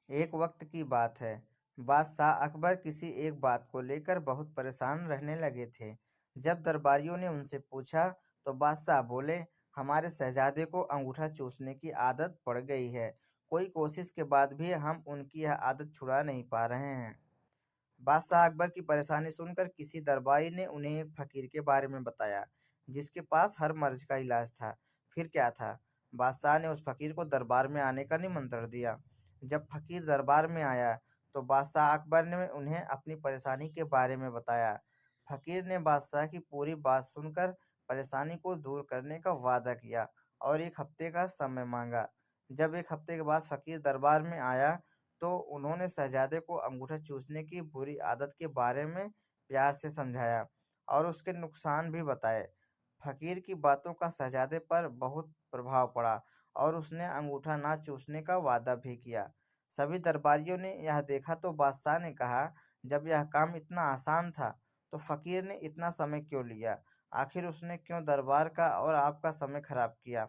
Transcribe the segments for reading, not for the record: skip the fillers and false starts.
एक वक्त की बात है। बादशाह अकबर किसी एक बात को लेकर बहुत परेशान रहने लगे थे। जब दरबारियों ने उनसे पूछा तो बादशाह बोले, हमारे शहजादे को अंगूठा चूसने की आदत पड़ गई है। कोई कोशिश के बाद भी हम उनकी यह आदत छुड़ा नहीं पा रहे हैं। बादशाह अकबर की परेशानी सुनकर किसी दरबारी ने उन्हें एक फकीर के बारे में बताया, जिसके पास हर मर्ज का इलाज था। फिर क्या था? बादशाह ने उस फकीर को दरबार में आने का निमंत्रण दिया। जब फकीर दरबार में आया तो बादशाह अकबर ने उन्हें अपनी परेशानी के बारे में बताया। फकीर ने बादशाह की पूरी बात सुनकर परेशानी को दूर करने का वादा किया और एक हफ्ते का समय मांगा। जब एक हफ्ते के बाद फकीर दरबार में आया तो उन्होंने शहजादे को अंगूठा चूसने की बुरी आदत के बारे में प्यार से समझाया और उसके नुकसान भी बताए। फकीर की बातों का शहजादे पर बहुत प्रभाव पड़ा और उसने अंगूठा ना चूसने का वादा भी किया। सभी दरबारियों ने यह देखा तो बादशाह ने कहा, जब यह काम इतना आसान था तो फकीर ने इतना समय क्यों लिया? आखिर उसने क्यों दरबार का और आपका समय खराब किया?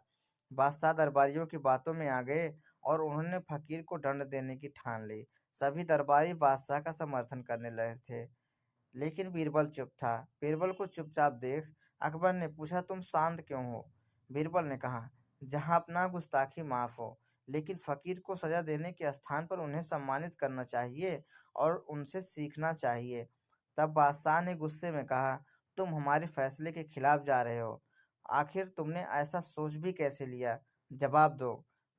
बादशाह दरबारियों की बातों में आ गए और उन्होंने फकीर को दंड देने की ठान ली। सभी दरबारी बादशाह का समर्थन करने लगे थे, लेकिन बीरबल चुप था। बीरबल को चुपचाप देख अकबर ने पूछा, तुम शांत क्यों हो? बीरबल ने कहा, जहां अपना गुस्ताखी माफ हो, लेकिन फकीर को सजा देने के स्थान पर उन्हें सम्मानित करना चाहिए और उनसे सीखना चाहिए। तब बादशाह ने गुस्से में कहा, तुम हमारे फैसले के खिलाफ जा रहे हो। आखिर तुमने ऐसा सोच भी कैसे लिया? जवाब दो।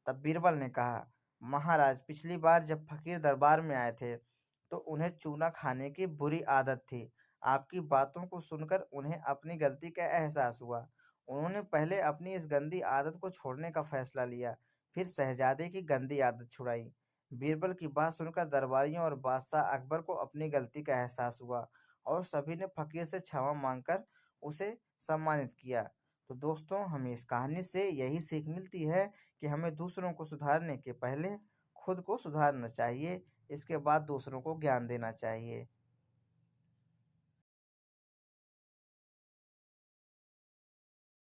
तब बीरबल ने कहा, महाराज, पिछली बार जब फकीर दरबार में आए थे तो उन्हें चूना खाने की बुरी आदत थी। आपकी बातों को सुनकर उन्हें अपनी गलती का एहसास हुआ। उन्होंने पहले अपनी इस गंदी आदत को छोड़ने का फैसला लिया, फिर शहजादे की गंदी आदत छुड़ाई। बीरबल की बात सुनकर दरबारियों और बादशाह अकबर को अपनी गलती का एहसास हुआ और सभी ने फकीर से क्षमा मांगकर उसे सम्मानित किया। तो दोस्तों, हमें इस कहानी से यही सीख मिलती है कि हमें दूसरों को सुधारने के पहले खुद को सुधारना चाहिए, इसके बाद दूसरों को ज्ञान देना चाहिए।